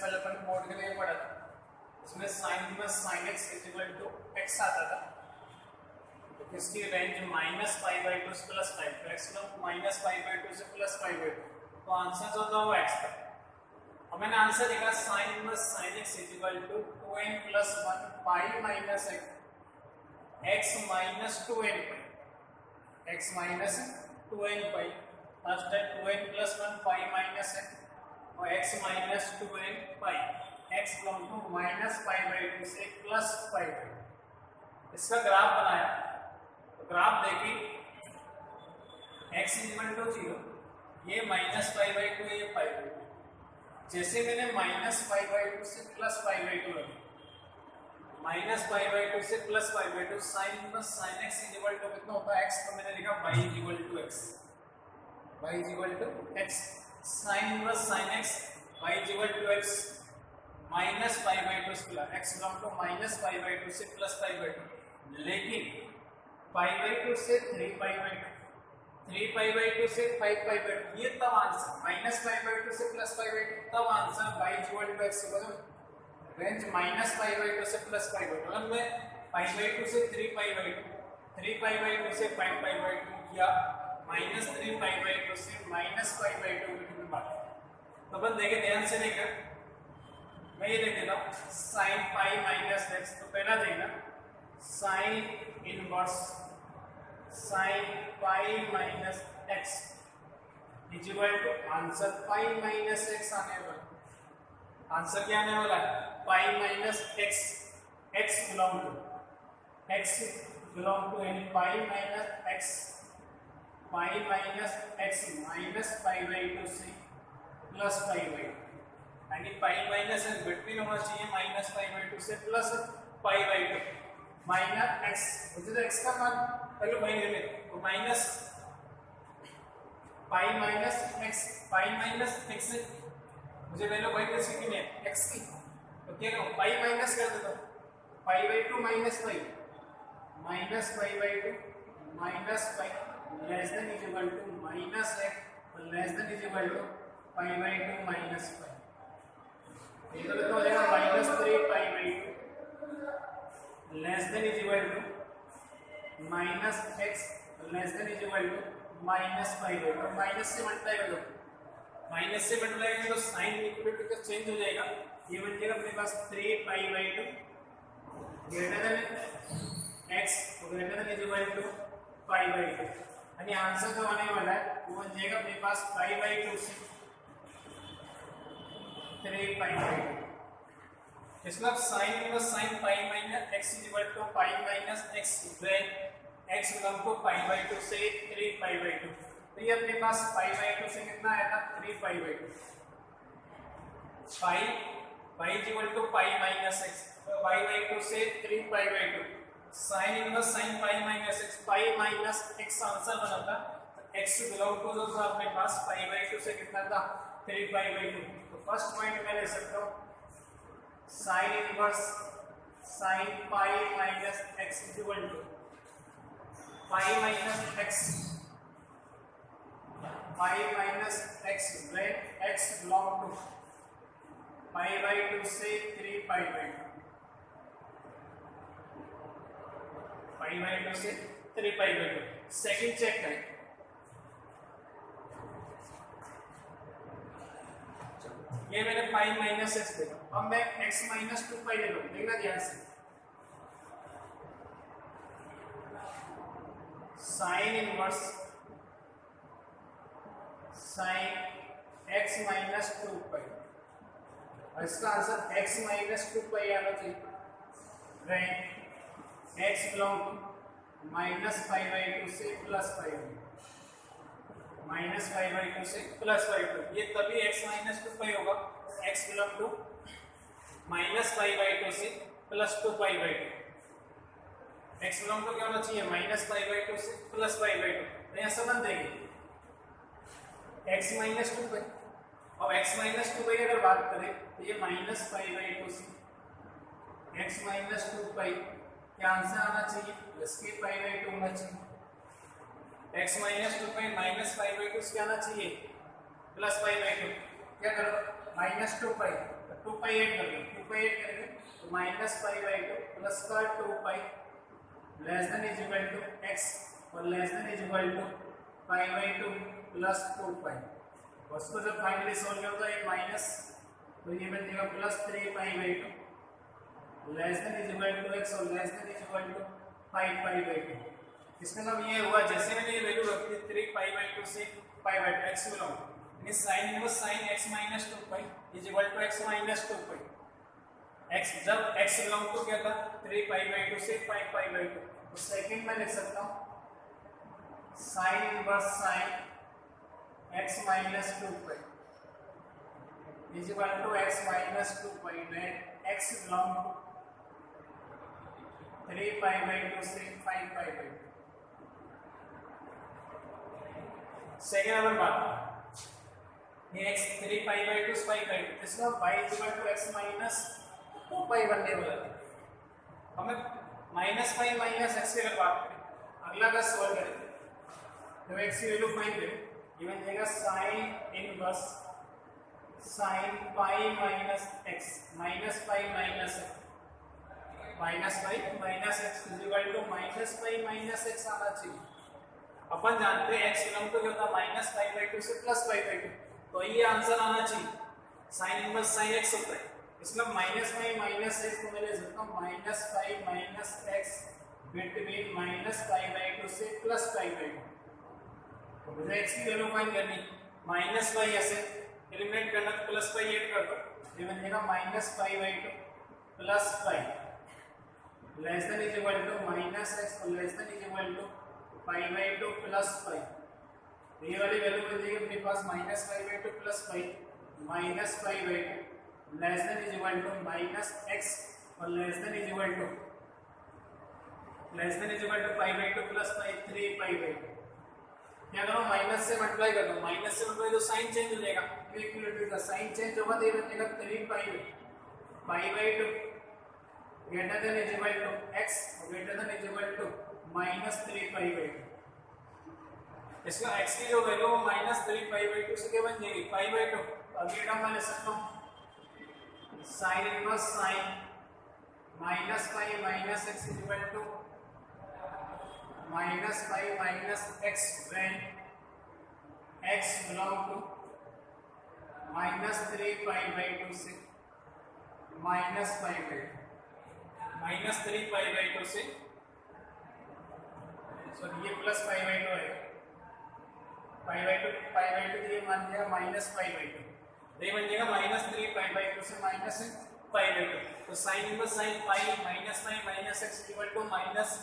पहले अपन बोर्ड के लिए पढ़ा था, इसमें sine plus sine x equal to x आता था, तो इसकी range minus pi by two से प्लस पाई, तो एक्स का माइनस पाई बाई टू से प्लस पाई बाई टू, तो आंसर जो होगा वो एक्स का। अब मैंने आंसर लिखा sine plus sine x equal to 2n plus 1 pi minus x minus 2n pi, x minus 2n pi, first है 2n plus 1 pi minus x और x minus 2n pi, x belong to minus pi by two से plus pi by two. इसका graph बनाया, तो graph देखिए x equal to 0, ये minus pi by two, ये पाई by two. जैसे मैंने माइनस पाई बाई टू से प्लस पाई बाई टू लगी, माइनस पाई बाई टू से plus pi by two, sine plus sine x equal to कितना होता है एक्स, तो मैंने लिखा y equal to x, y equal to x, sine plus sine x y equal to x minus pi by two से plus, x belong to minus pi by two से plus pi by to, लेकिन pi by two से 3 pi by two, 3 pi by two से 5 pi by two, ये तब answer, minus pi by two से plus pi by two, तब answer y equal to x बदल range minus pi by two से plus pi by two. अगर मैं pi by two से 3 pi by two, 3 pi by two से 5 pi by two या minus 3 pi by two से minus pi by to की बात, तो अपन देखें ध्यान से लेकर, मैं ये देख लेता हूँ साइन पाई माइनस एक्स, तो पहला देखना sine inverse sine pi minus x equal to answer pi minus x आने वाला, आंसर क्या आने वाला है pi minus x, x belong to यानी pi minus x, pi minus x minus pi by two से प्लस पाई बाई टू, यानी pi minus x between होना चाहिए माइनस पाई बाई टू से plus pi by two, minus x, मुझे तो x का मान पहले वही ले ले, तो minus pi minus x, pi minus x मुझे वैल्यू वही कैसे की है एक्स की, तो क्या करूं पाई माइनस कर देता हूं, pi by two minus pi by two minus pi less than equal to minus x less than equal to pi by two minus pi, ये तो कितना हो जाएगा minus 3 pi by two less than equal to minus x less than equal to minus pi by two, minus से multiply कर दो, minus से multiply करेंगे तो साइन इक्वल चेंज हो जाएगा, ये बन जाएगा अपने पास 3 pi by two greater than x greater than equal to pi by two, यानी आंसर जो आने वाला है वो बन जाएगा अपने पास पाई बाई टू से 3 पाई बाई टू, इसका sine plus sine pi minus x equal to pi minus x when x belong to pi by two से 3 पाई बाई टू, तो ये अपने पास पाई बाई टू से कितना आया था 3 pi by two, pi equal to pi minus x, pi by two से 3 pi by two, sine inverse sine pi minus x, pi minus x answer बना था, एक्स बिलोंग टू जो था अपने पास पाई बाई टू से कितना था 3 पाई बाई टू, तो फर्स्ट पॉइंट मैं ले सकता हूँ sine inverse sine pi minus x equal to pi minus x when x belong to pi by two से 3 pi by two, pi by two से 3 pi by two. Second check करें, ये मैंने पाई minus x देखा, अब मैं x minus 2 पाई ले लूं, देखना ध्यान से, sine inverse sine x minus 2 pi, और इसका आंसर एक्स माइनस 2 पाई आना चाहिए, when x belong to minus pi by two से plus pi by, minus pi by two से प्लस पाई टू, ये तभी एक्स माइनस 2 पाई होगा, x belong to minus pi by two से plus 2 pi by two, x belong to क्या होना चाहिए minus pi by two से plus pi by two, तो यहाँ समझ देंगे एक्स माइनस 2 पाई, और एक्स माइनस 2 पाई अगर बात करें तो ये माइनस पाई बाई टू से एक्स माइनस 2 पाई, क्या आंसर आना चाहिए प्लस के पाई बाई टू होना चाहिए, x minus 2 pi minus pi by to क्या आना चाहिए प्लस पाई बाई टू, क्या करो माइनस 2 पाई, तो 2 पाई ऐड कर दो, 2 पाई ऐड करेंगे तो माइनस पाई बाई 2 प्लस का 2 pi less than is equal to x और less than is equal to pi by 2 plus 2 pi. उसको जब फाइनली सोल्व करो तो ये माइनस, तो ये बन जाएगा plus 3 pi by 2 less than is equal to x और less than is equal to 5 pi by 2। इसका मतलब ये हुआ जैसे मैंने ये वैल्यू रख दी 3 पाई बाई 2 से पाई बाई 2 x मिलाऊं, यानी sin inverse sin x minus 2 pi is equal to x minus 2 pi. x जब x बिलोंग टू क्या था 3 पाई बाई 2 से 5 पाई बाई 2, तो सेकंड में लिख सकता हूं sin inverse sin x minus 2 pi is equal to x minus 2 pi में x belong to 3 pi by 2 से 5 पाई बाई 2। सेकंड नंबर बात ये x 3 पाई बाई 2 से 5 पाई 2, इसका y is equal to x minus 2 pi बनने वाला है। हमें माइनस पाई माइनस एक्स की अगर बात करें, अगला का सॉल्व करें तो x की वैल्यू फाइंड करें, ये बन जाएगा sin inverse sin pi minus x minus pi minus x is equal to minus pi minus x आना चाहिए। अपन जानते हैं x बिलोंग टू क्या होता है माइनस पाई बाई 2 से प्लस पाई बाई 2, तो ये आंसर आना चाहिए sin इनवर्स sin x होता है। इसमें माइनस पाई माइनस एक्स को मैं ले सकता हूँ minus pi minus x between minus pi by 2 से प्लस पाई बाई 2। तो मुझे एक्स की वैल्यू फाइंड करनी, माइनस पाई ऐसे एलिमिनेट करना तो प्लस पाई ऐड कर दो, ये बन जाएगा minus pi by 2 plus pi less than is equal to minus x और less than is equal to pi by 2 plus pi. तो ये वाली वैल्यू बन जाएगी अपने पास minus pi by 2 plus pi minus pi by 2 less than is equal to minus x और less than is equal to pi by 2 plus pi 3 pi by 2। क्या करो माइनस से मल्टीप्लाई कर दो, माइनस से मल्टीप्लाई तो साइन चेंज हो जाएगा, इक्विलिब्रियम का साइन चेंज होगा तो ये बन जाएगा 3 pi by 2 greater than is equal to x और greater than is equal to minus 3 pi by 2। इसका x की जो वैल्यू है माइनस 3 पाई बाई 2 से क्या बन जाएगी पाई बाई 2। अगले टर्म में ले सकता हूँ sin inverse sin minus pi minus x is equal to minus pi minus x when x belong to minus 3 pi by 2 से minus pi by 2, minus 3 pi by 2 से सॉरी ये प्लस पाई बाई 2 है, पाई by 2 ये मान लिया minus pi by 2, ये बन जाएगा माइनस 3 पाई बाई 2 से माइनस पाई बाई 2। तो sine inverse sine pi minus x equal to minus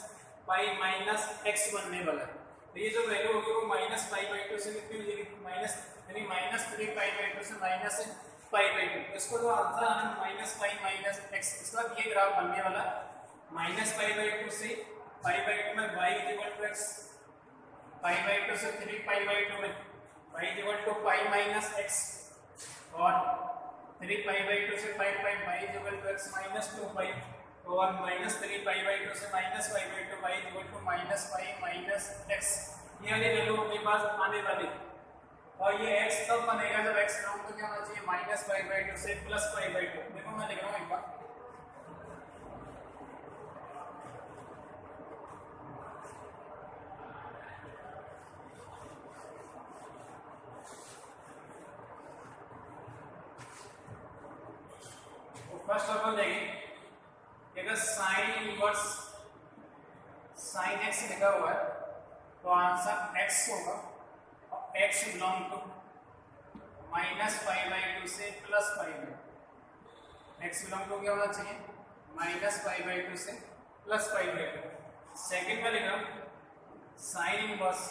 pi minus x बनने वाला है। तो ये जो वैल्यू होगी वो माइनस पाई बाई 2 से कितनी हो जाएगी माइनस, यानी माइनस 3 पाई बाई 2 से माइनस पाई बाई 2। इसको जो आंसर आना माइनस पाई माइनस x, इसका ये ग्राफ बनने वाला माइनस पाई बाई 2 से पाई बाई 2 में y equal to x, pi by 2 से 3 पाई बाई 2 में y equal to pi minus x और 3 पाई बाई 2 से 5 pi y equal to x minus 2 pi और माइनस 3 पाई बाई 2 से minus pi by 2 y equal to minus pi minus x। ये वाली value अपने पास आने वाली, और ये x तब बनेगा जब x नाम तो क्या होना चाहिए माइनस पाई बाई 2 से प्लस पाई बाई 2। देखो मैं लिख रहा हूँ एक बार, फर्स्ट अपन देखें अगर साइन इनवर्स साइन x लिखा हुआ है तो आंसर x होगा और x belong to minus pi by 2 से plus pi by 2। x belong to क्या होना चाहिए माइनस पाई बाई 2 से प्लस पाई बाई 2। सेकंड में लिख रहा हूँ sine inverse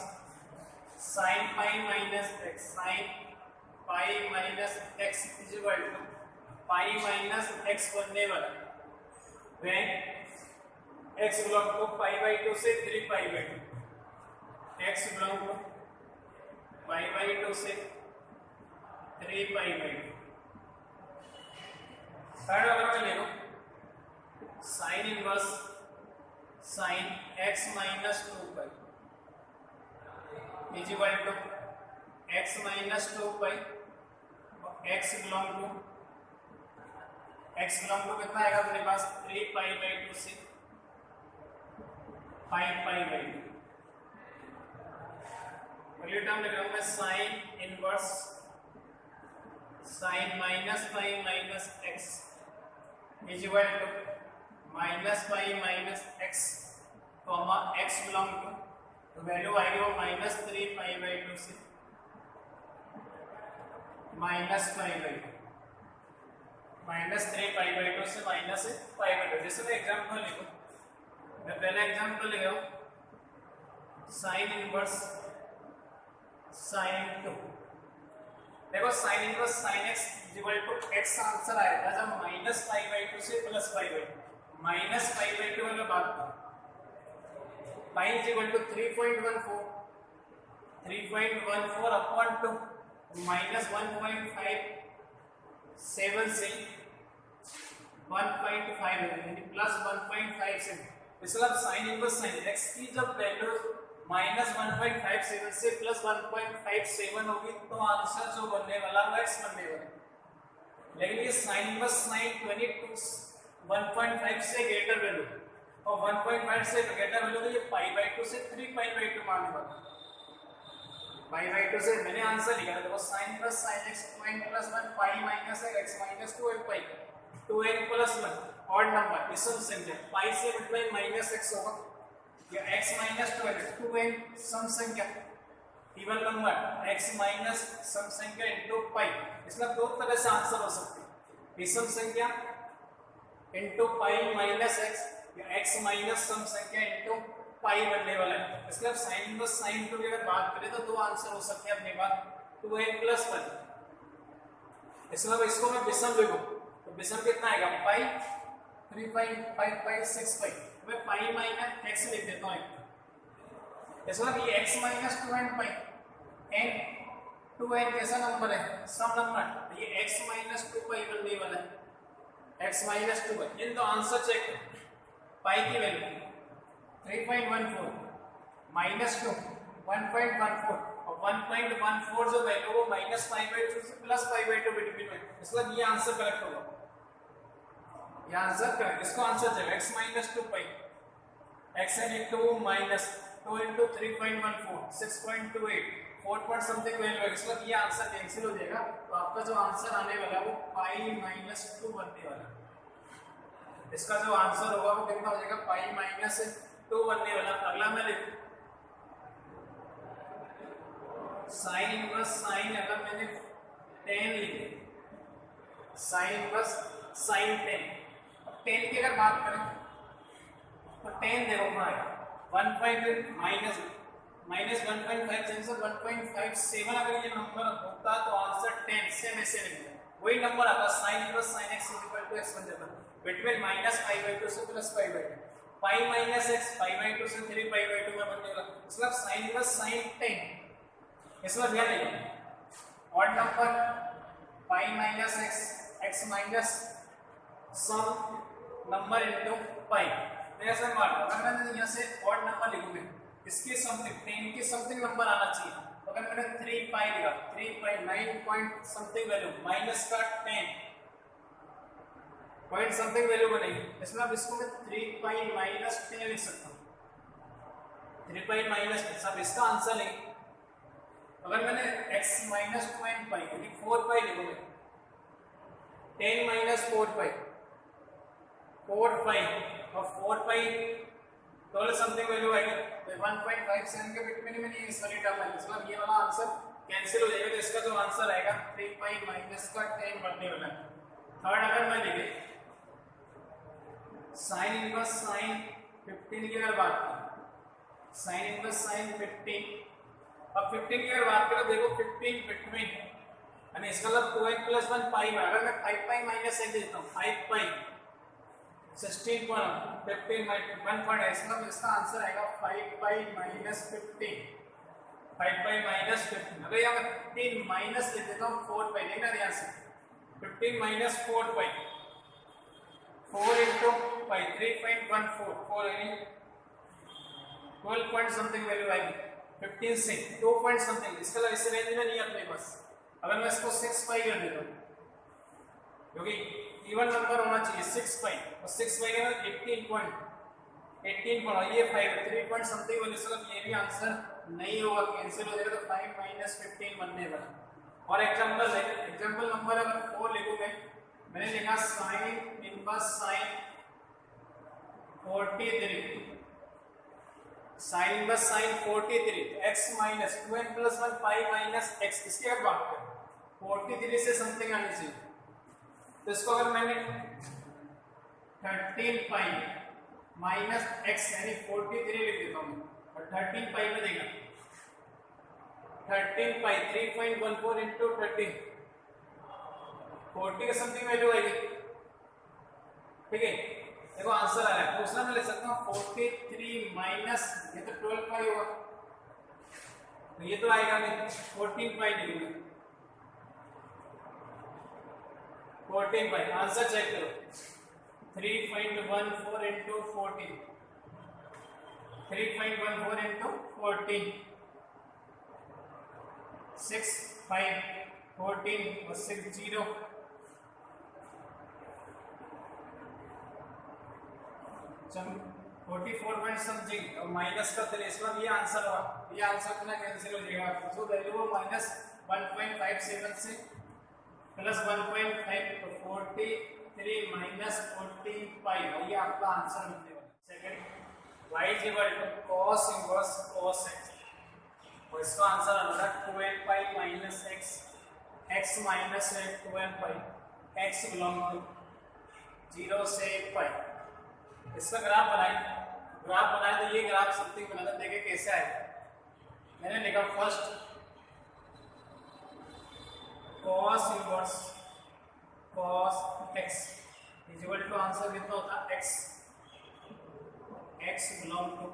sine pi minus x sine pi minus x is equal to pi minus x बनने वाला when x belong to pi by 2 से 3 pi by 2, x belong to pi by 2 से 3 pi by 2। Third अगर मैं ले लूं sine inverse sine x minus 2 pi is equal to x minus 2 pi x belong to कितना आएगा अपने पास 3 पाई बाई 2 से 5 पाई बाई 2। अगली टर्म लिख रहा हूं मैं sine inverse sine minus pi minus x is equal to minus pi minus x comma x belong to, तो वैल्यू आएगी वो माइनस 3 पाई बाई 2 से minus pi by 2, minus 3 pi by 2 से माइनस पाई बाई 2। जैसे मैं example लिखूं, मैं पहला एग्जाम्पल लिख रहा हूं साइन इनवर्स साइन 2। देखो sine inverse sine x equal to x answer आया था जब माइनस पाई बाई 2 से plus pi by 2। Minus pi by 2 वाला बात pi equal to 3.14 upon 2 minus 1.57 से 1.5 यानी प्लस 1.57। मतलब साइन इनवर्स साइन एक्स की जब वैल्यू माइनस 1.57 से प्लस 1.57 होगी तो आंसर जो बनने वाला वो एक्स बनने वाला। लेकिन ये साइन इनवर्स साइन 22 1.5 से ग्रेटर वैल्यू और 1.5 से ग्रेटर वैल्यू तो ये पाई बाई 2 से 3 पाई बाई 2 मानने वाला। पाई बाई 2 से मैंने आंसर लिखा था, देखो sine plus sine x 2n plus 1 pi minus x minus 2 और पाई 2n प्लस 1 ऑड नंबर विषम संख्या पाई से मल्टीप्लाई माइनस x होगा या x माइनस 2n सम संख्या इवन नंबर x माइनस सम संख्या इनटू पाई। इसमें दो तरह से आंसर हो सकते हैं, विषम संख्या इनटू पाई माइनस x या x माइनस सम संख्या इनटू पाई बनने वाला है। इसलिए अब साइन इनवर्स साइन 2 की अगर बात करें तो दो आंसर हो सकते हैं अपने पास 2n प्लस 1। इसलिए इसको मैं विषम लिखूं तो विषम कितना आएगा पाई 3.556 पाई। मैं पाई माइनस x लिख देता हूं। इसलिए ये x माइनस 2n पाई n 2n कैसा नंबर है सम नंबर, ये x माइनस 2 पाई बनने वाला है x माइनस 2 पाई। इन दो आंसर चेक पाई की वैल्यू 3.14 माइनस 2 1.14 और 1.14 जो वैल्यू वो माइनस पाई बाई 2 से प्लस पाई बाई 2 बिटवीन में। इसलिए ये आंसर करेक्ट होगा, ये आंसर करेक्ट। इसको आंसर चाहिए x minus 2 pi x into minus 2 into 3.14 6.28 4 point something value है। इसलिए ये आंसर कैंसिल हो जाएगा तो आपका जो आंसर आने वाला है वो पाई माइनस 2 बनने वाला है। इसका जो आंसर होगा वो कितना हो जाएगा पाई माइनस 2 बनने वाला। अगला मैं लिखूं साइन इनवर्स साइन, अगर मैंने 10 लिखे साइन इनवर्स साइन 10, अब 10 की अगर बात करें तो 10 देखो कहाँ है 1 माइनस 1.57 अगर ये नंबर होता तो आंसर 10 सेम ऐसे लिखते वही नंबर आता sine inverse sine x equal to x बन जाता बिटवीन माइनस पाई बाई 2 से plus pi by 2 pi minus x pi by 2 से 3 पाई बाई 2 में बनने वाला। मतलब साइन इनवर्स साइन 10 इसमें ध्यान देना ऑड नंबर पाई माइनस x माइनस सम नंबर इनटू पाई। ऐसा मान लो अगर मैंने यहाँ से ऑड नंबर लिखूंगा इसकी समथिंग 10 की समथिंग नंबर आना चाहिए। तो अगर मैंने 3 पाई लिखा 3 पाई 9 पॉइंट समथिंग वैल्यू माइनस का 10 पॉइंट समथिंग वैल्यू बनेगी। इसमें अब इसको मैं 3 पाई माइनस 10 लिख सकता हूँ 3 पाई माइनस 10। सब इसका आंसर है अगर मैंने x माइनस 2n पाई यानी 4 पाई लिखूंगा 10 माइनस 4 पाई 4 पाई और 4 पाई टोटल समथिंग वैल्यू आएगी 1.57 के बिटवीन में ये सारी टर्म है। मतलब ये वाला आंसर कैंसिल हो जाएगा तो इसका जो आंसर आएगा 3 पाई माइनस का 10 बनने वाला है। थर्ड अगर मैं लिखे साइन इनवर्स साइन 15 की अगर बात करें साइन इनवर्स साइन 15, अब 15 की अगर बात करें देखो 15 बिटवीन यानी इसका मतलब 2n प्लस 1 पाई में अगर मैं 5 पाई माइनस 1 देता हूँ 5 पाई 16.15 इसका आंसर आएगा 5 पाई माइनस 15 5 पाई माइनस 15। अगर यहाँ 15 माइनस लिख देता हूँ 4 पाई देखना ध्यान से 15 माइनस 4 पाई 4 इंटू पाई 3.14 4 यानी 12 पॉइंट समथिंग वैल्यू आएगी 15 से 2 पॉइंट समथिंग। इसका इस रेंज में नहीं अपने पास अगर मैं इसको 6 पाई कर देता हूँ, क्योंकि इवन नंबर होना चाहिए 6 पाई, और 6 पाई के बाद 18 पॉइंट ये 5 3 पॉइंट समथिंग वाले, मतलब ये भी आंसर नहीं होगा, कैंसिल हो जाएगा, तो 5 माइनस 15 बनने वाला। और एग्जांपल नंबर अगर 4 लिखूं मैंने लिखा sign inverse sign 43, sign inverse sign 43, x minus 2n plus 1 pi minus x, इसकी अगर बात करें 43 से समथिंग आनी चाहिए, तो इसको अगर मैंने 13 पाई माइनस x यानी 43 लिख देता हूँ, और 13 पाई में देगा 13 पाई 3.14 इंटू 13, 40 के समथिंग वैल्यू आएगी, ठीक है। देखो आंसर आ रहा है। दूसरा मैं ले सकता हूँ 43 माइनस, ये तो 12 पाई होगा, तो ये तो आएगा नहीं, 14 पाई लिखूंगा, 14 पाई। आंसर चेक करो, 3.14 इंटू 14, 3.14 इंटू 14, 6 5 14 और 6 0, चल 44 पॉइंट समथिंग, और माइनस का 3, इसका ये आंसर हुआ, ये आंसर अपना कैंसिल हो जाएगा, तो वैल्यू वो माइनस 1.57 से प्लस 1.5, तो 43 माइनस 45, ये आपका आंसर मिलने वाला। Second, y is equal to cos inverse cos x, और इसका आंसर आना 2n pi minus x, x minus 2n pi, x belong to 0 से पाई। इसका ग्राफ बनाए तो ये ग्राफ समथिंग बना था, देखे कैसे आएगा। मैंने लिखा first cos inverse cos x is equal to, answer कितना होता है x, x बिलोंग टू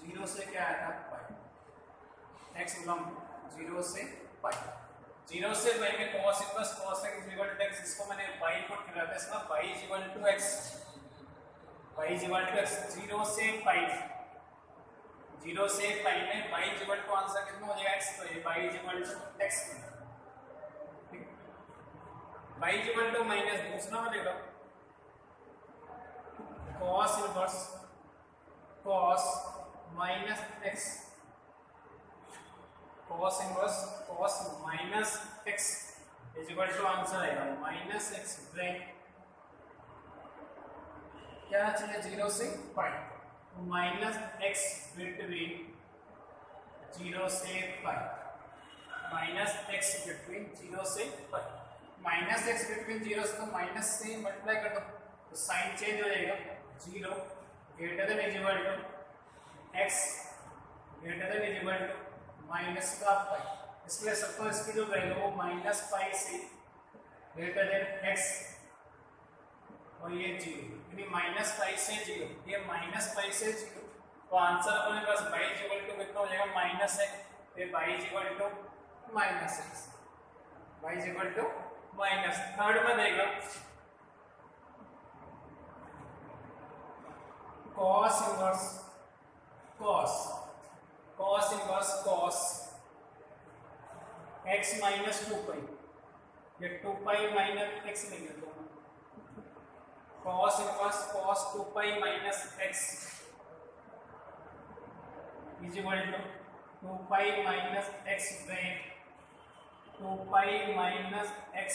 0 से क्या आया था पाई, x बिलोंग टू 0 से पाई, 0 से मैंने cos inverse cos x is equal to x, इसको मैंने पाई पुट किया था, इसका pi is equal to x, y is equal to x, 0 से पाई, 0 से पाई में y is equal to answer कितना हो जाएगा x, तो ये y is equal to x, y is equal to minus, दूसरा में देखो cos inverse cos minus x, cos inverse cos minus x is equal to answer आएगा माइनस x, ब्रेक क्या चाहिए 0 से पाई, माइनस x बिटवीन 0 से पाई, माइनस x बिटवीन 0 से पाई, minus x between 0 से, तो माइनस से मल्टीप्लाई कर दो, तो साइन चेंज हो जाएगा, 0 greater than is equal to x greater than is equal to minus का पाई, इसलिए सबको इसकी जो वैल्यू वो माइनस पाई से ग्रेटर देन x, और ये 0 यानी माइनस पाई से 0, ये माइनस पाई से 0, तो आंसर अपने पास y इज इक्वल टू कितना हो जाएगा माइनस x, फिर y is equal to minus x, y is equal to minus. Third में देख लो cos inverse cos x minus 2 pi, ये 2 पाई माइनस x नहीं है, cos inverse cos 2 pi minus x is equal to 2 pi minus x break 2 pi minus x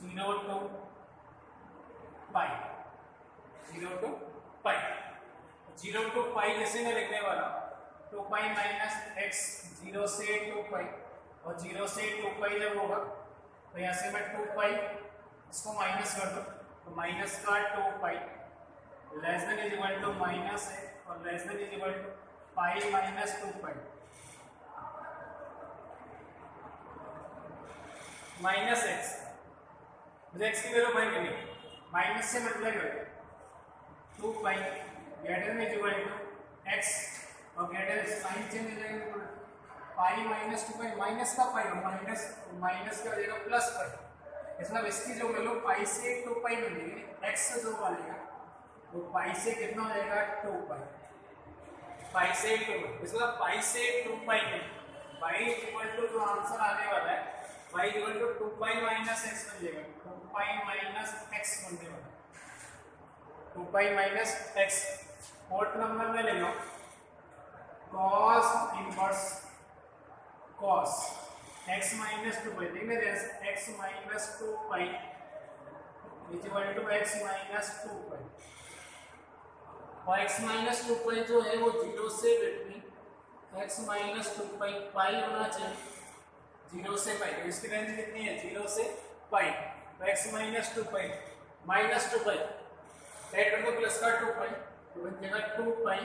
0 to pi 0 to pi 0 to पाई जैसे मैं लिखने वाला 2 पाई माइनस x 0 से 2 pi, और 0 से 2 पाई जब होगा तो यहाँ से मैं 2 पाई इसको माइनस कर दो, तो माइनस का 2 pi less than is equal to minus है, और less than is equal to pi minus 2 pi, minus x, मुझे x की वैल्यू फाइंड करनी है, माइनस से मल्टीप्लाई करो 2 pi greater than is equal to x, और ग्रेटर साइन चेंज हो जाएगा, पाई माइनस 2 पाई, माइनस का पाई माइनस का हो जाएगा प्लस पाई, मतलब इसकी जो वैल्यू पाई से 2 पाई मिलेगी, x से जो बनेगा वो पाई से कितना हो जाएगा 2 पाई, पाई से 2, मतलब पाई से 2 पाई में y इक्वल टू जो आंसर आने वाला है y equal to 2 pi minus x बन जाएगा, 2 पाई माइनस x बन जाएगा, 2 pi minus x। Fourth number में ले लो cos inverse cos x minus 2 pi, देखने दे x minus 2 pi equal to x minus 2 pi, और x माइनस 2 पाई जो है वो 0 से बिटवीन x माइनस 2 पाई पाई होना चाहिए, 0 से पाई। तो इसकी रेंज कितनी है, 0 से पाई। तो x माइनस 2 पाई माइनस 2 पाई ऐड कर दो, प्लस का 2 पाई, तो बन जाएगा 2 pi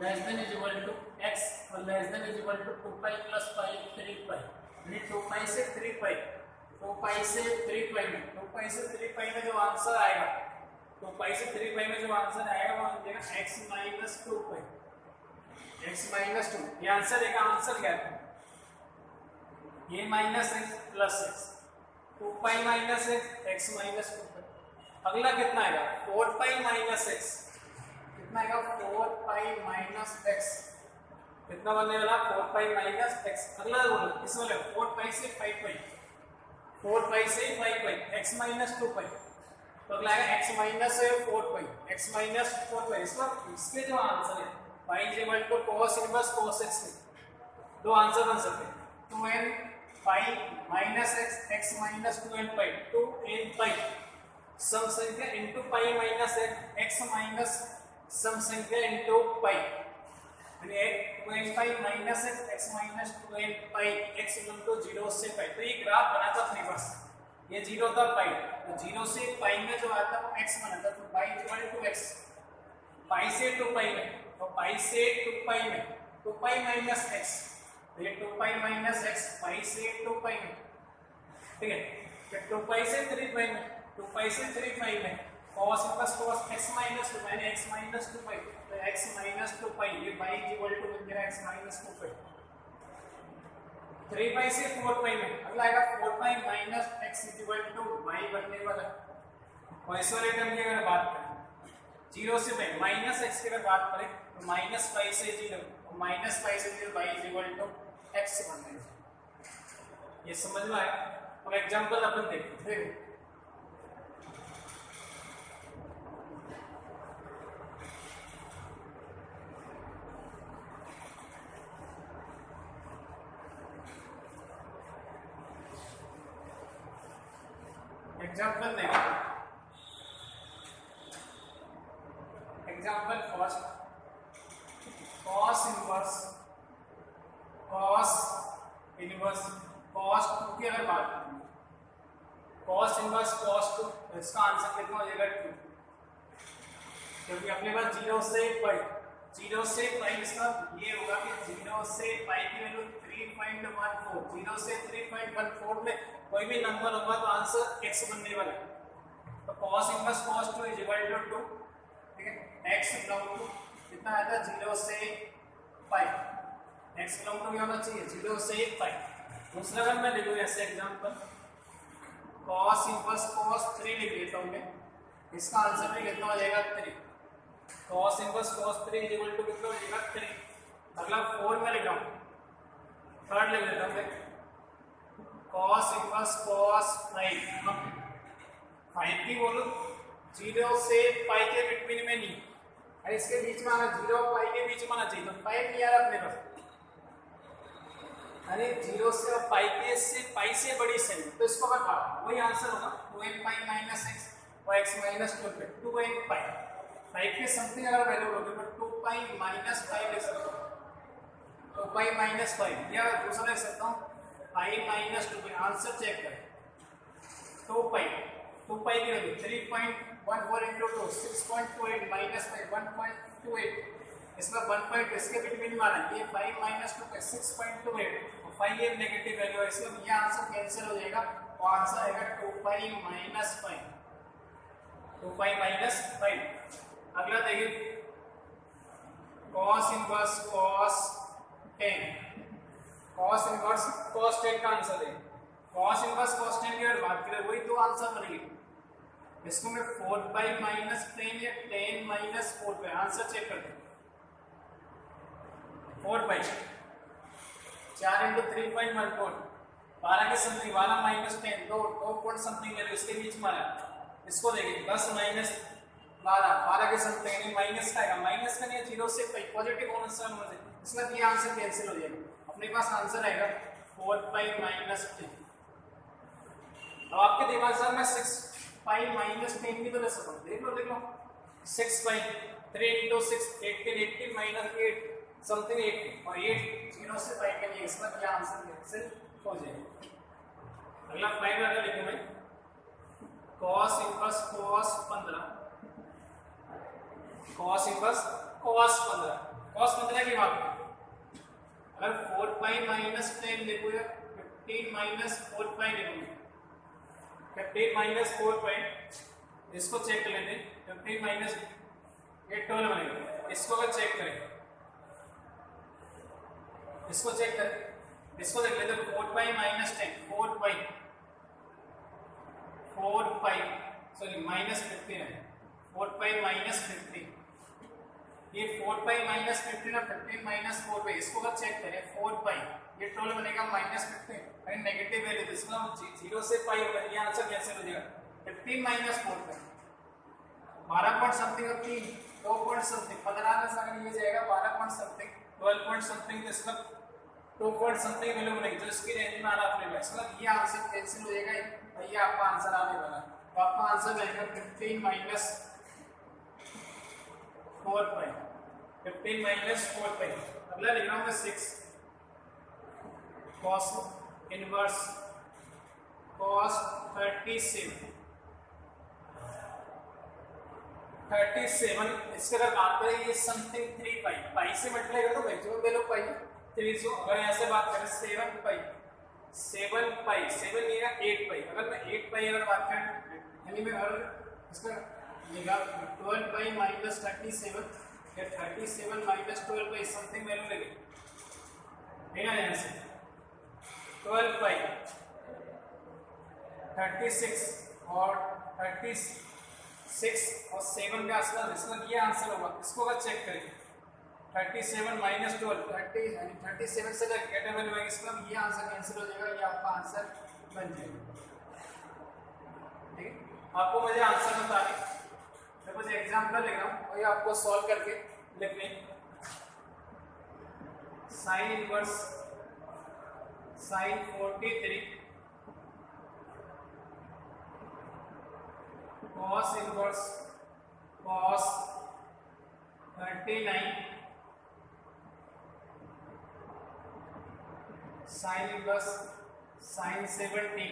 less than is equal to x और less than is equal to 2 pi plus pi 3 pi, यानी 2 पाई से 3 पाई, 2 पाई से 3 पाई में, 2 पाई से 3 पाई में जो आंसर आएगा, 2 पाई से 3 पाई में जो आंसर आएगा वो आ जाएगा x minus 2 pi, x minus 2। ये आंसर है, आंसर क्या है, ये minus x plus x, 2 pi minus x minus 2 पाई। अगला कितना आएगा, 4 पाई माइनस x, कितना आएगा 4 पाई माइनस x, कितना बनने वाला 4 पाई माइनस x। अगला बोलो इसमें ले 4 पाई से 5 पाई, 4 पाई से 5 पाई x माइनस 2 पाई, तो अगला है x minus 4 pi, x minus 4 pi. इसके जो आंसर है pi equal to cos inverse cos x, दो आंसर बन सकते हैं, 2n pi minus x minus 2n pi, 2n pi सम संख्या into pi minus x minus सम संख्या इनटू पाई, यानी 2n pi minus x minus 2n pi x into 0 से पाई। तो ये ग्राफ बना था अपने पास, ये 0 था पाई, तो 0 से पाई में जो आता है वो x बना था, तो पाई इक्वल टू x, पाई से 2 पाई में, तो पाई से 2 पाई में 2 पाई माइनस x, तो ये 2 पाई माइनस x पाई से 2 पाई में, ठीक है। फिर 2 पाई से 3 पाई में, 2 पाई से 3 पाई में cos plus cos x minus 2 मैंने x माइनस 2 पाई, तो x माइनस 2 पाई ये पाई इक्वल टू बन गया x माइनस 2 पाई। 3 पाई से 4 पाई में अगला आएगा 4 pi minus x equal to y बनने वाला। और इस वाले टर्म की अगर बात करें 0 से पाई माइनस x की अगर बात करें तो माइनस पाई से 0 और माइनस पाई से 0 y इक्वल टू x बनने वाला। ये समझ में आया। और एग्जांपल अपन देखते हैं, एग्जाम्पल देखो, example first cos inverse cos cos 2 की अगर बात करें, cos इनवर्स cos 2, तो इसका आंसर कितना हो जाएगा 2, क्योंकि अपने पास 0 से पाई, 0 से पाई इसका ये होगा कि 0 से पाई की वैल्यू 3.14, 0 से 3.14 में कोई भी नंबर होगा तो आंसर x बनने वाला है। तो cos inverse cos 2 is equal to 2, ठीक है। x बिलोंग टू कितना आया था 0 से पाई, x बिलोंग टू क्या होना चाहिए 0 से पाई। दूसरा अगर मैं लिखूं ऐसे एग्जांपल cos इनवर्स cos 3 लिख लेता हूं मैं, इसका आंसर भी कितना हो जाएगा 3, cos inverse cos 3 is equal to कितना हो जाएगा 3। अगला 4 में लिख रहा हूं, थर्ड लिख लेता हूं मैं cos इनवर्स cos 5, 5 की बोलो 0 से पाई के बिटवीन में नहीं, अरे इसके बीच में आना, 0 और पाई के बीच में आना चाहिए, तो 5 नहीं आ रहा अपने पास, अरे 0 से और पाई के से पाई से बड़ी सही, तो इसको अगर काटो वही आंसर होगा 2n पाई माइनस x और x माइनस 2 पे 2n पाई, 5 के समथिंग अगर वैल्यू होगी तो 2 पाई माइनस 5 लिख सकता हूँ, 2 पाई माइनस 5, या दूसरा लिख सकता हूँ पाई माइनस 2 पे। आंसर चेक करें, 2 पाई की वैल्यू 3.14 into 2 6.28 माइनस 5 1.28, इसमें 1. इसके बिटवीन में आना, ये 5 माइनस 2 पे 6.28 और 5 ये नेगेटिव वैल्यू है, इसलिए ये आंसर कैंसिल हो जाएगा और आंसर आएगा 2 पाई माइनस 5, 2 पाई माइनस 5। अगला देखिए cos inverse cos 10, cos inverse cos 10 का आंसर है। cos इनवर्स cos 10 की अगर बात करें वही दो आंसर बनेंगे, इसको मैं 4 पाई माइनस 10 या 10 माइनस 4 पे, आंसर चेक करते हैं 4 पाई 4 into 3.14 12 के समथिंग 12 माइनस 10 दो पॉइंट समथिंग वैल्यू इसके बीच में आया। इसको देखिए 10 माइनस 12 के समथिंग यानी माइनस का आएगा, माइनस का नहीं 0 से पॉजिटिव होने से इसका ये आंसर कैंसिल हो जाएगा। अपने पास आंसर आएगा 4 पाई माइनस 10। अब आपके दिमाग से मैं 6 पाई माइनस 10 भी तो ले सकता हूँ, देख लो 6 पाई 3 into 6 18 माइनस 8 समथिंग 8 और 8 0 से पाई के लिए इसका क्या आंसर कैंसिल हो जाएगा। अगला 5 वाला लिखूं मैं cos inverse cos 15 cos inverse cos 15 की बात करें अगर 4 पाई माइनस 10 लिखो या 15 माइनस 4 पाई लिखूंगा 15 माइनस 4 पाई इसको चेक कर लेते हैं 15 माइनस 8 12 बनेगा। इसको अगर चेक करें इसको चेक करें इसको देख लेते हैं 4 पाई माइनस 10 4 पाई सॉरी माइनस 15 है 4 पाई माइनस 15 ये 4 पाई माइनस 15 और 15 माइनस 4 पाई इसको अगर चेक करें 4 पाई ये 12 बनेगा माइनस 15 अगर नेगेटिव वैल्यू तो इसका 0 से पाई होगा ये आंसर कैसे हो जाएगा 15 माइनस 4 पाई 12 पॉइंट समथिंग और 3 2 पॉइंट समथिंग 15 में से अगर ये जाएगा 12 पॉइंट समथिंग 12 पॉइंट समथिंग तो इसका 2 पॉइंट समथिंग वैल्यू बनेगी जो इसकी रेंज में आ रहा है इसका ये आंसर कैंसिल हो जाएगा और ये आपका आंसर आने वाला है। तो आपका आंसर आएगा 15 माइनस 4 पाई 15 माइनस 4 पाई। अगला लिख रहा हूं मैं 6 cos इनवर्स cos 37 इसके अगर बात करें ये समथिंग 3 पाई पाई से मल्टीप्लाई कर दो मैक्सिमम वैल्यू पाई 3 अगर ऐसे बात करें 7 पाई 7 नहीं है 8 पाई अगर मैं 8 पाई अगर बात करें यानी मैं अगर इसका लिखा 12 पाई माइनस 37 या 37 माइनस 12 पाई समथिंग वैल्यू लगे ठीक है यहाँ से 12 पाई 36 और 36 और 7 के आसपास इसका ये आंसर होगा। इसको अगर चेक करें 37 माइनस 12 37 से अगर ग्रेटर वैल्यू है इसका ये आंसर कैंसिल हो जाएगा ये आपका आंसर बन जाएगा। ठीक है आपको मुझे आंसर बताने मैं कुछ एग्जांपल लिख रहा हूँ और ये आपको सॉल्व करके लिख लें। Sign inverse sign 43 cos inverse cos 39 sign inverse sign 70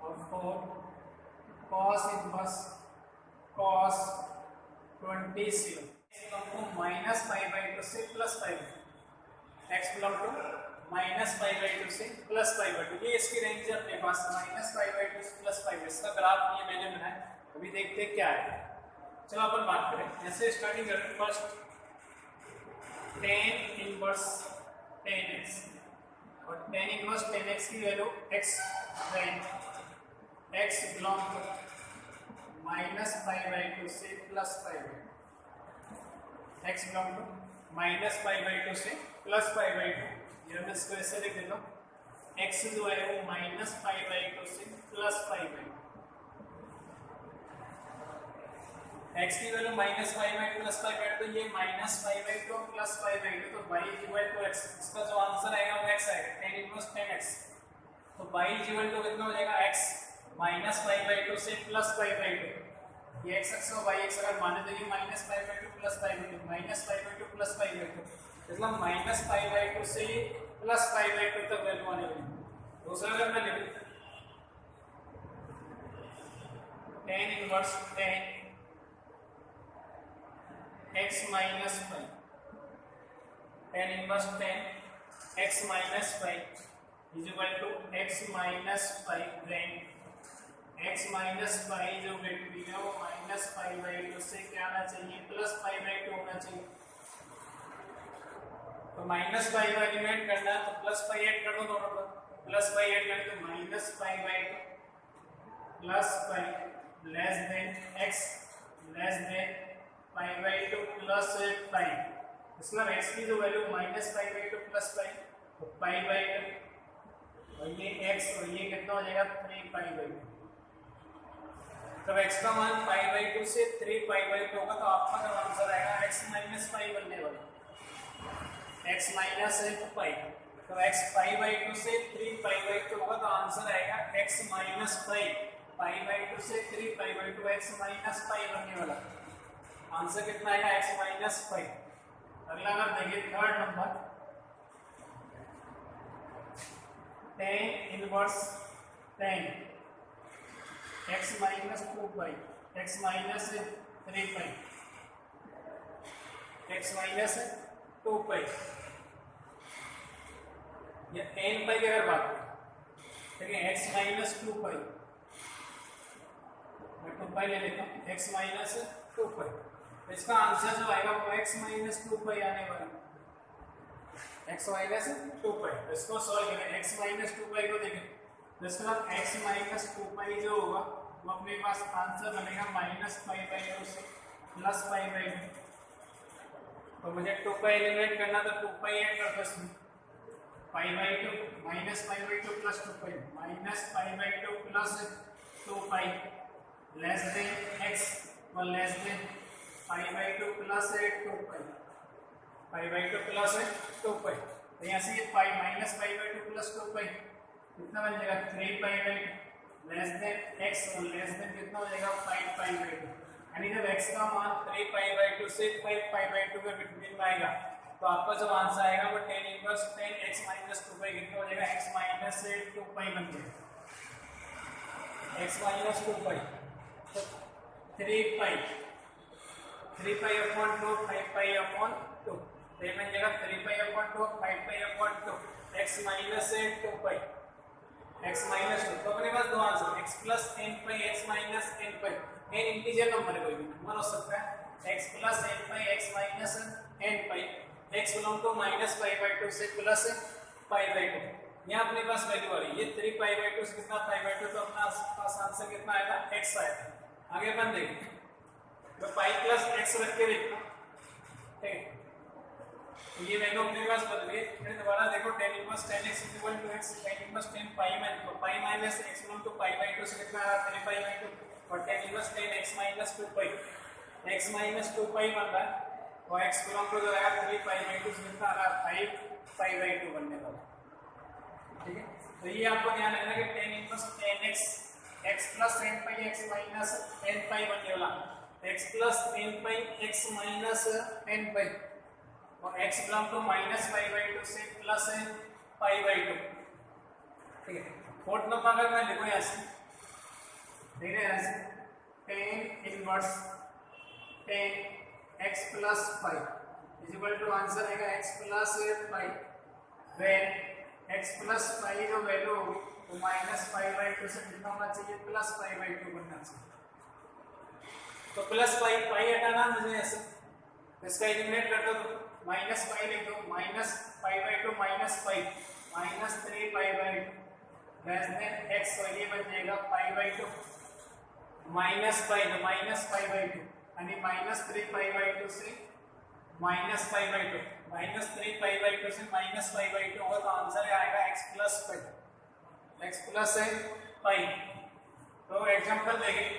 और 4 cos इनवर्स cos 27 को माइनस पाई बाई 2 से plus pi x belong to minus pi by 2 से प्लस पाई बाई 2 ये इसकी रेंज है अपने पास माइनस पाई बाई 2 से प्लस पाई बाई इसका ग्राफ ये मैंने बनाया अभी देखते हैं क्या है। चलो अपन बात करें ऐसे स्टार्टिंग करें first tan inverse tan x और tan इनवर्स tan x की value x range x belong to minus pi by 2 से plus pi by x belong to minus pi by 2 से प्लस पाई बाई 2 ये मैं इसको ऐसे लिख देता हूँ x जो है वो माइनस पाई बाई 2 से प्लस पाई बाई x की value minus pi by plus pi by तो ये minus pi by 2 plus pi by 2 तो y इक्वल टू x इसका जो आंसर आएगा वो x आएगा tan इनवर्स tan x तो y इक्वल टू कितना हो जाएगा x माइनस पाई बाई 2 से प्लस पाई बाई 2 ये x अक्ष और y अक्ष अगर माने तो ये minus pi by 2 plus pi by 2 minus pi by 2 plus pi by 2 मतलब माइनस पाई बाई 2 से प्लस पाई बाई 2 तक वैल्यू आने वाली। दूसरा अगर मैं लिखूं tan inverse tan x minus pi tan inverse tan x minus pi is equal to x minus pi range x minus pi जो वैल्यू है वो माइनस पाई बाई 2 से क्या आना चाहिए प्लस पाई बाई 2 होना चाहिए। तो माइनस पाई का एलिमेंट करना है तो प्लस पाई ऐड कर दो दोनों पर प्लस पाई ऐड करें तो minus pi by 2 plus pi less then x less than pi by 2 plus पाई इसमें x की जो value minus pi by 2 plus pi तो पाई बाई 2 और ये x और ये कितना हो जाएगा 3π/2। तब x का मान π/2 से 3π/2 होगा तो आपका जो आंसर आएगा x - π बनने वाला, x माइनस π। तो x π/2 से 3π/2 होगा तो आंसर आएगा x - π। π/2 से 3π/2 x - π बनने वाला, आंसर कितना आएगा x - π। अगला अगर देखिए third number tan inverse tan x - 2π x - 3π x - 2π या tan π की अगर बात करें, ठीक है, x - 2π, मैं 2π ले लेता हूँ, x - 2π, इसका आंसर जो आएगा वो x - 2π आने वाला, x - 2π। इसको सॉल्व करें, x - 2π को देखें तो इसका मतलब x - 2π जो होगा वो अपने पास आंसर बनेगा -π/2 से +π/2। तो मुझे 2π एलिमिनेट करना तो 2π ऐड करता हूं, π/2 -π/2 + 2π -π/2 + 2π लेस देन x और लेस देन π/2 + 2π π/2 + 2π। तो यहाँ से ये -π/2 + 2π कितना बन जाएगा 3π/2 लेस देन x और लेस देन कितना हो जाएगा 5π/2। यानी जब x का मान 3π/2 से 5π/2 के बिटवीन में आएगा तो आपका जो आंसर आएगा वो tan इनवर्स tan x - 2π कितना हो जाएगा x - 2π बन जाएगा, x - 2π। तो 3π 3π/2 5π/2 तो ये बन जाएगा 3π/2 5π/2 x - 2π x - 2। तो अपने पास दो answer x + nπ x - nπ, n integer number कोई भी नंबर हो सकता है, x + nπ x - nπ, x belong to -π/2 से +π/2। यहाँ अपने पास वैल्यू आ रही है, ये 3π/2 से कितना π/2, तो अपना पास आंसर कितना आएगा x आएगा। आगे अपन देखें तो π + x रख के देखो, ठीक है, तो ये वैल्यू अपने पास बदल गई। फिर दोबारा देखो tan inverse tan x = x tan inverse tan π में तो π - x बिलोंग टू π/2 से कितना आ रहा है 3π/2 और tan inverse tan x - 2π x - 2π बन रहा है और x बिलोंग टू जो है 3π/2 से कितना आ रहा है 5π/2 बनने वाला, ठीक है। तो ये आपको ध्यान रखना कि tan inverse tan x x + nπ x - nπ बनने वाला, x + nπ x - nπ और x बिलोंग टू -π/2 से +π/2, ठीक है। फोर्थ नंबर अगर मैं लिखूं यहाँ से, ठीक है, यहाँ से tan inverse tan x + π equal to answer आएगा x + π व्हेन x + π जो वैल्यू होगी वो -π/2 से कितना होना चाहिए +π/2 बनना चाहिए। तो +π हटाना मुझे ऐसे, इसका एलिमिनेट कर दो तो -π लिख दो, -π/2 -π -3π/2 लेस देन x और ये बन जाएगा π/2 -π -π/2 यानी -3π/2 से -π/2 -3π/2 से -π/2 होगा तो आंसर आएगा x + π। तो एग्जांपल देखें,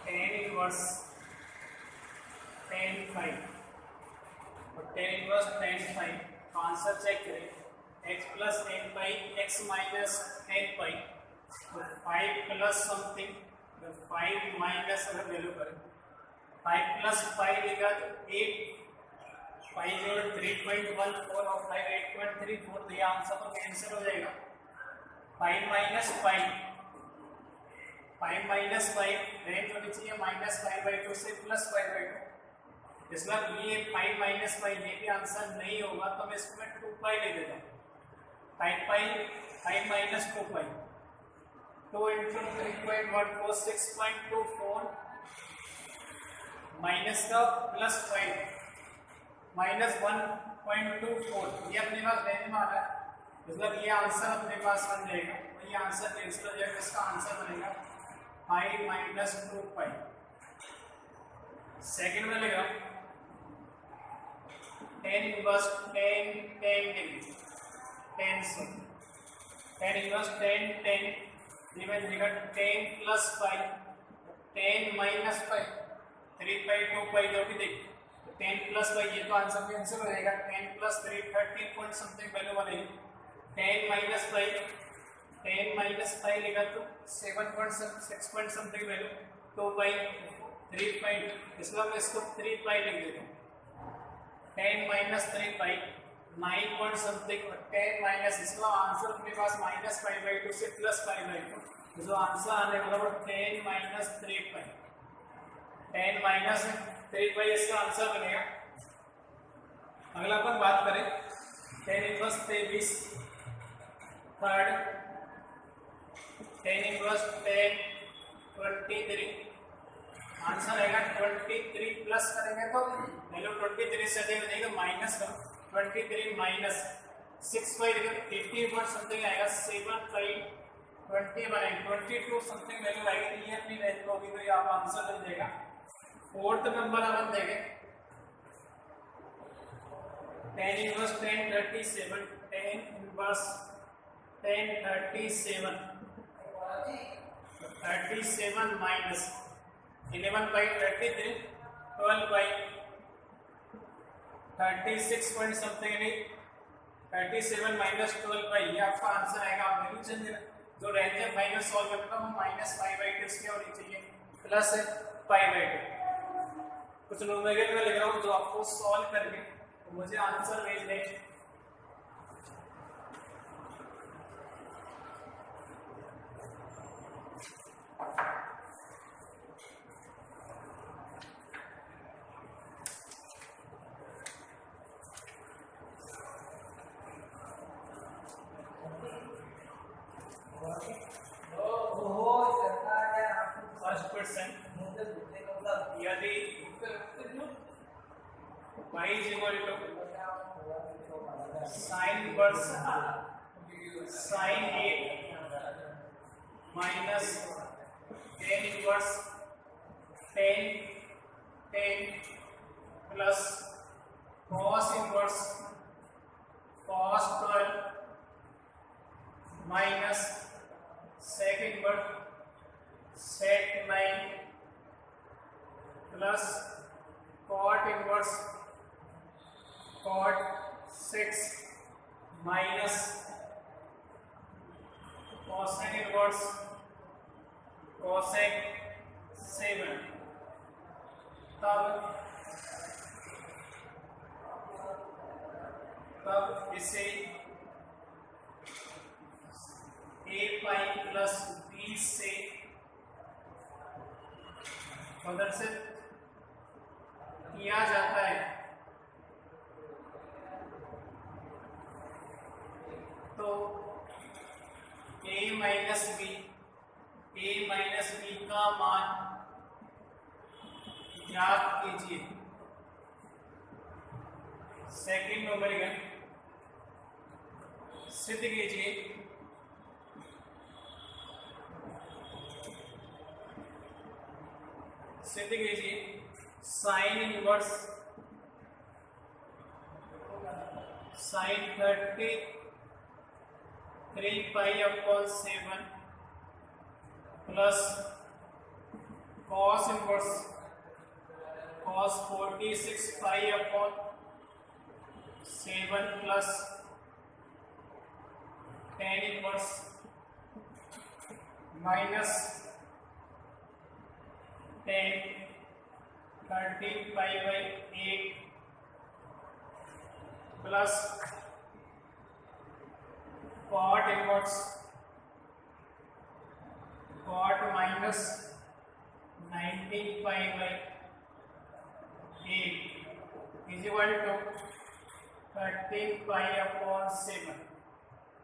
tan इनवर्स tan phi और tan inverse tan phi answer check करें, x + nπ x - nπ तो 5 प्लस समथिंग 5 माइनस अगर वैल्यू करें 5 + 5 लेगा तो 8 5 जोड़ 3.14 और 5 8.34 तो ये आंसर तो कैंसिल हो जाएगा। 5 - 5 रेंज होनी चाहिए -π/2 से +π/2, इसका ये 5 - 5 ये भी आंसर नहीं होगा तो मैं इसको 2π ले देता हूँ, 5 - 2π 2 × 3.14 6.24 माइनस का +5 -1.24 ये अपने पास वैल्यू आ रहा है मतलब ये आंसर अपने पास बन जाएगा, वही आंसर कैंसिल हो जाएगा, इसका आंसर बनेगा पाई माइनस 2 पाई। सेकंड में लेगा tan inverse tan degree tan inverse tan divide देगा tan plus pi tan minus pi 3 पाई 2 पाई जो भी देख 10 प्लस पाई, ये तो आंसर कैंसिल हो जाएगा, 10 प्लस 3 13 पॉइंट समथिंग वैल्यू बनेगी, 10 माइनस पाई लेगा तो 7.6 पॉइंट समथिंग वैल्यू 2 पाई 3 पाई, इसलिए मैं इसको 3 पाई लिख देता हूँ, 10 माइनस 3 पाई 9 पॉइंट समथिंग, 10 माइनस, इसका आंसर अपने पास माइनस पाई बाई 2 से प्लस पाई बाई 2, जो आंसर आने वाला वो 10 माइनस 3 पाई, 10 माइनस 3 पाई इसका आंसर बनेगा। अगला अपन बात करें tan inverse 23 third, tan inverse tan 23, answer आएगा 23 प्लस करेंगे तो वैल्यू 23 से अधिक देगा, माइनस करो 23 माइनस 6 पाई 80 पर समथिंग आएगा, 7 पाई 20 बनेगा 22 समथिंग वैल्यू आएगी, ये अपनी वैल्यू होगी तो ये आप आंसर बन जाएगा। फोर्थ नंबर अपन देखें tan inverse tan 37 tan inverse tan 37 minus 11 by 33 12 by 36 point something यानी 37 माइनस 12 बाई, ये आपका आंसर आएगा। आप वैल्यू चेंज जो रेंज है माइनस सॉल्व करना वो माइनस पाई बाई 2 इसके होनी चाहिए प्लस पाई बाई 2, कुछ न्यूमेरिकल में लिख रहा हूँ जो आपको सॉल्व करके तो मुझे आंसर भेज दें। फर्स्ट क्वेश्चन, यदि y is equal to sin inverse sin a minus tan inverse tan plus cos inverse cos 12 minus sec inverse sec 9 plus cot inverse cot 6 minus cosec inverse cosec 7, तब इसे a pi plus b से मदद से किया जाता है, तो a minus b का मान ज्ञात कीजिए। सेकंड न्यूमेरिकल सिद्ध कीजिए sine inverse sine 33 pi upon 7 plus cos inverse cos 46 pi upon 7 plus tan inverse minus tan 13 pi by 8 plus cot inverse cot minus 19 pi by 8 is equal to 13 pi upon 7।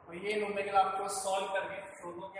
तो ये numerical आपको solve करके दोनों के